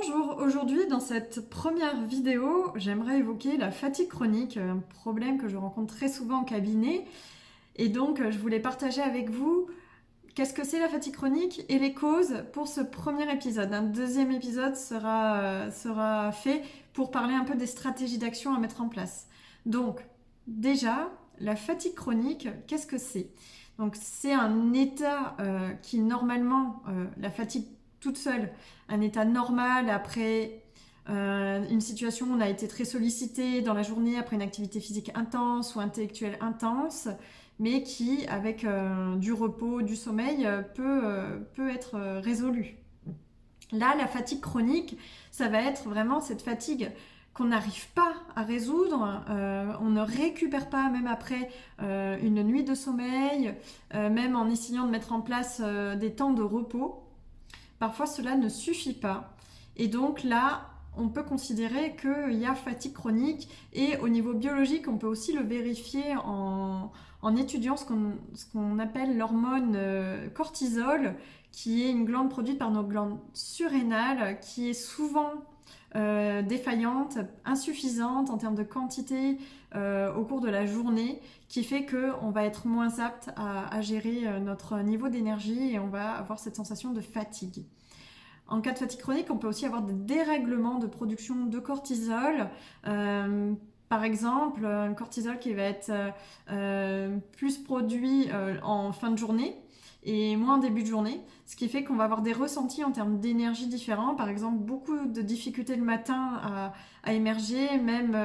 Bonjour, aujourd'hui dans cette première vidéo, j'aimerais évoquer la fatigue chronique, un problème que je rencontre très souvent en cabinet. Et donc je voulais partager avec vous qu'est-ce que c'est la fatigue chronique et les causes pour ce premier épisode. Un deuxième épisode sera fait pour parler un peu des stratégies d'action à mettre en place. Donc déjà, la fatigue chronique, qu'est-ce que c'est? Donc c'est un état qui normalement, la fatigue toute seule, un état normal après une situation où on a été très sollicité dans la journée après une activité physique intense ou intellectuelle intense, mais qui, avec du repos, du sommeil, peut être résolu. Là, la fatigue chronique, ça va être vraiment cette fatigue qu'on n'arrive pas à résoudre, on ne récupère pas même après une nuit de sommeil, même en essayant de mettre en place des temps de repos. Parfois, cela ne suffit pas. Et donc là, on peut considérer qu'il y a fatigue chronique. Et au niveau biologique, on peut aussi le vérifier en étudiant ce qu'on appelle l'hormone cortisol, qui est une glande produite par nos glandes surrénales, qui est souvent défaillante, insuffisante en termes de quantité au cours de la journée, qui fait qu'on va être moins apte à gérer notre niveau d'énergie et on va avoir cette sensation de fatigue. En cas de fatigue chronique, on peut aussi avoir des dérèglements de production de cortisol. Par exemple, un cortisol qui va être plus produit en fin de journée et moins en début de journée, ce qui fait qu'on va avoir des ressentis en termes d'énergie différents. Par exemple, beaucoup de difficultés le matin à émerger, même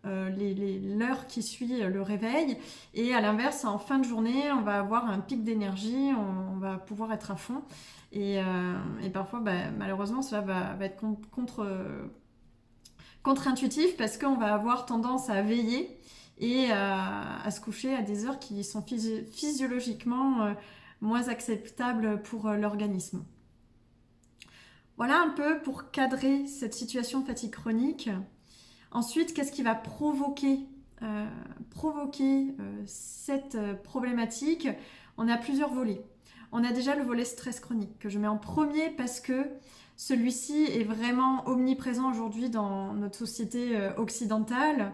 l'heure qui suit le réveil. Et à l'inverse, en fin de journée, on va avoir un pic d'énergie, on va pouvoir être à fond. Et parfois, malheureusement, cela va être contre-intuitif parce qu'on va avoir tendance à veiller et à se coucher à des heures qui sont physiologiquement moins acceptables pour l'organisme. Voilà un peu pour cadrer cette situation de fatigue chronique. Ensuite, qu'est-ce qui va provoquer cette problématique? On a plusieurs volets. On a déjà le volet stress chronique que je mets en premier parce que celui-ci est vraiment omniprésent aujourd'hui dans notre société occidentale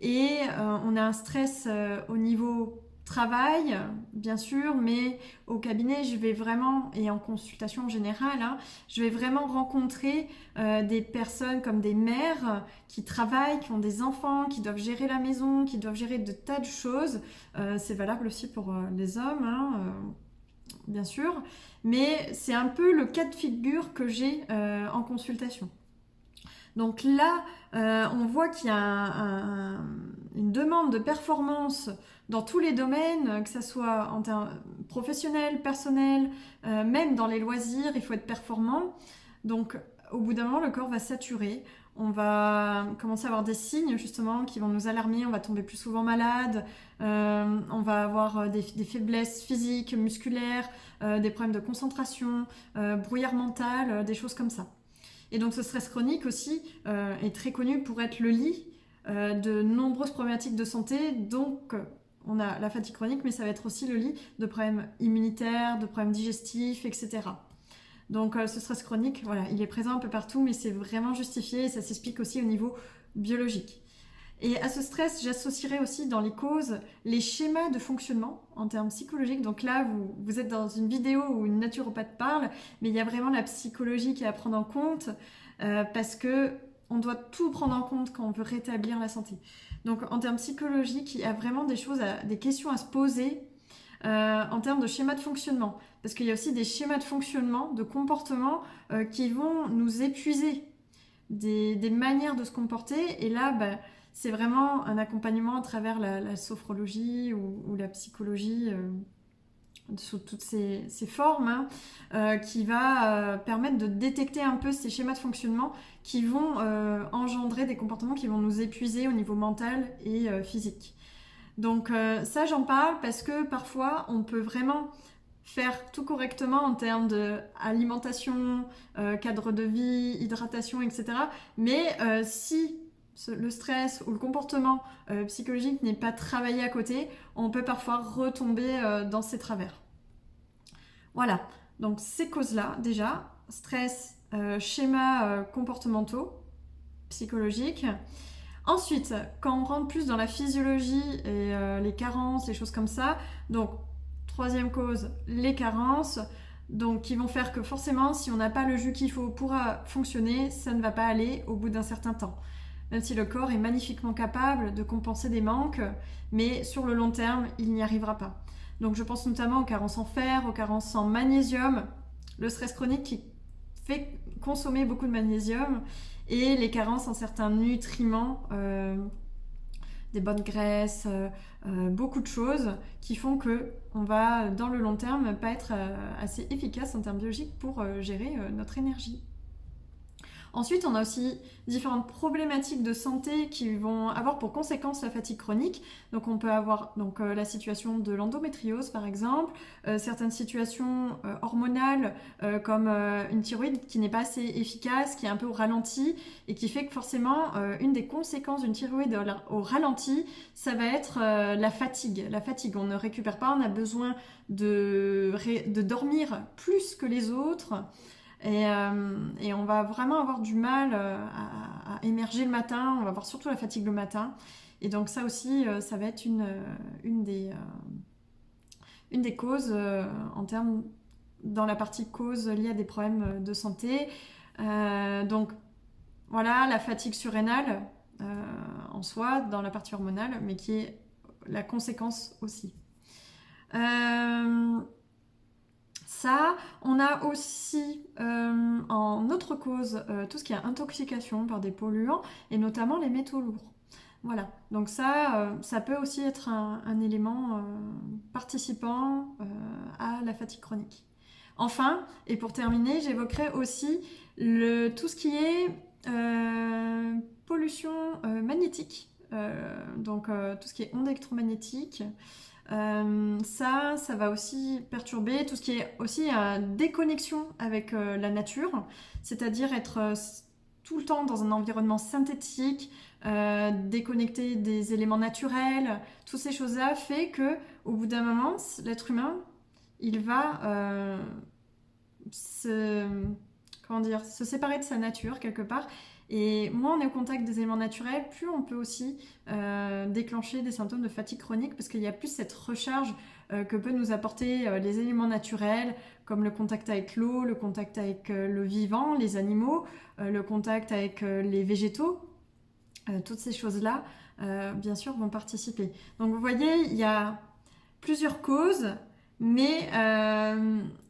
et on a un stress au niveau travail, bien sûr, mais au cabinet, je vais vraiment, et en consultation générale, je vais vraiment rencontrer des personnes comme des mères qui travaillent, qui ont des enfants, qui doivent gérer la maison, qui doivent gérer de tas de choses. C'est valable aussi pour les hommes, bien sûr, mais c'est un peu le cas de figure que j'ai en consultation. Donc là, on voit qu'il y a une demande de performance dans tous les domaines, que ce soit en termes professionnels, personnels, même dans les loisirs, il faut être performant. Donc au bout d'un moment, le corps va saturer. On va commencer à avoir des signes justement qui vont nous alarmer, on va tomber plus souvent malade, on va avoir des faiblesses physiques, musculaires, des problèmes de concentration, brouillard mental, des choses comme ça. Et donc ce stress chronique aussi est très connu pour être le lit de nombreuses problématiques de santé. Donc on a la fatigue chronique, mais ça va être aussi le lit de problèmes immunitaires, de problèmes digestifs, etc. Donc ce stress chronique, voilà, il est présent un peu partout, mais c'est vraiment justifié et ça s'explique aussi au niveau biologique. Et à ce stress, j'associerais aussi dans les causes les schémas de fonctionnement en termes psychologiques. Donc là, vous êtes dans une vidéo où une naturopathe parle, mais il y a vraiment la psychologie qui est à prendre en compte parce que on doit tout prendre en compte quand on veut rétablir la santé. Donc en termes psychologiques, il y a vraiment des questions à se poser en termes de schéma de fonctionnement. Parce qu'il y a aussi des schémas de fonctionnement, de comportement qui vont nous épuiser, des manières de se comporter. Et là, c'est vraiment un accompagnement à travers la sophrologie ou la psychologie sous toutes ces formes qui va permettre de détecter un peu ces schémas de fonctionnement qui vont engendrer des comportements qui vont nous épuiser au niveau mental et physique. Donc ça, j'en parle parce que parfois, on peut vraiment faire tout correctement en termes d'alimentation, cadre de vie, hydratation, etc. Mais si le stress ou le comportement psychologique n'est pas travaillé à côté, on peut parfois retomber dans ces travers. Voilà, donc ces causes-là, déjà, stress, schémas comportementaux, psychologiques. Ensuite, quand on rentre plus dans la physiologie et les carences, les choses comme ça, donc troisième cause, les carences, donc qui vont faire que forcément, si on n'a pas le jus qu'il faut pour fonctionner, ça ne va pas aller au bout d'un certain temps. Même si le corps est magnifiquement capable de compenser des manques, mais sur le long terme, il n'y arrivera pas. Donc je pense notamment aux carences en fer, aux carences en magnésium, le stress chronique qui fait consommer beaucoup de magnésium et les carences en certains nutriments, des bonnes graisses, beaucoup de choses qui font que on va dans le long terme pas être assez efficace en termes biologiques pour gérer notre énergie. Ensuite, on a aussi différentes problématiques de santé qui vont avoir pour conséquence la fatigue chronique. Donc, on peut avoir la situation de l'endométriose, par exemple, certaines situations hormonales comme une thyroïde qui n'est pas assez efficace, qui est un peu au ralenti et qui fait que forcément, une des conséquences d'une thyroïde au ralenti, ça va être la fatigue. La fatigue, on ne récupère pas, on a besoin de dormir plus que les autres. Et on va vraiment avoir du mal à émerger le matin, on va avoir surtout la fatigue le matin. Et donc ça aussi, ça va être une des causes dans la partie cause liée à des problèmes de santé. Donc voilà, la fatigue surrénale en soi, dans la partie hormonale, mais qui est la conséquence aussi. Ça, on a aussi en autre cause tout ce qui est intoxication par des polluants et notamment les métaux lourds. Voilà, donc ça peut aussi être un élément participant à la fatigue chronique. Enfin, et pour terminer, j'évoquerai aussi tout ce qui est pollution magnétique, donc tout ce qui est ondes électromagnétiques. Ça va aussi perturber tout ce qui est aussi déconnexion avec la nature, c'est-à-dire être tout le temps dans un environnement synthétique, déconnecté des éléments naturels. Toutes ces choses-là fait que, au bout d'un moment, l'être humain, il va se séparer de sa nature quelque part. Et moins on est au contact des éléments naturels, plus on peut aussi déclencher des symptômes de fatigue chronique parce qu'il y a plus cette recharge que peut nous apporter les éléments naturels comme le contact avec l'eau, le contact avec le vivant, les animaux, le contact avec les végétaux. Toutes ces choses-là, bien sûr, vont participer. Donc vous voyez, il y a plusieurs causes, mais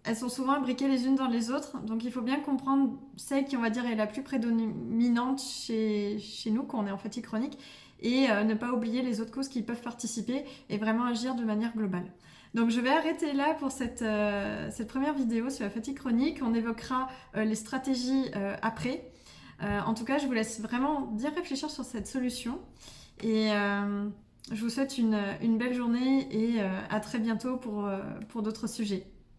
elles sont souvent imbriquées les unes dans les autres. Donc il faut bien comprendre celle qui, on va dire, est la plus prédominante chez nous quand on est en fatigue chronique et ne pas oublier les autres causes qui peuvent participer et vraiment agir de manière globale. Donc je vais arrêter là pour cette première vidéo sur la fatigue chronique. On évoquera les stratégies après. En tout cas, je vous laisse vraiment bien réfléchir sur cette solution. Et je vous souhaite une belle journée et à très bientôt pour d'autres sujets.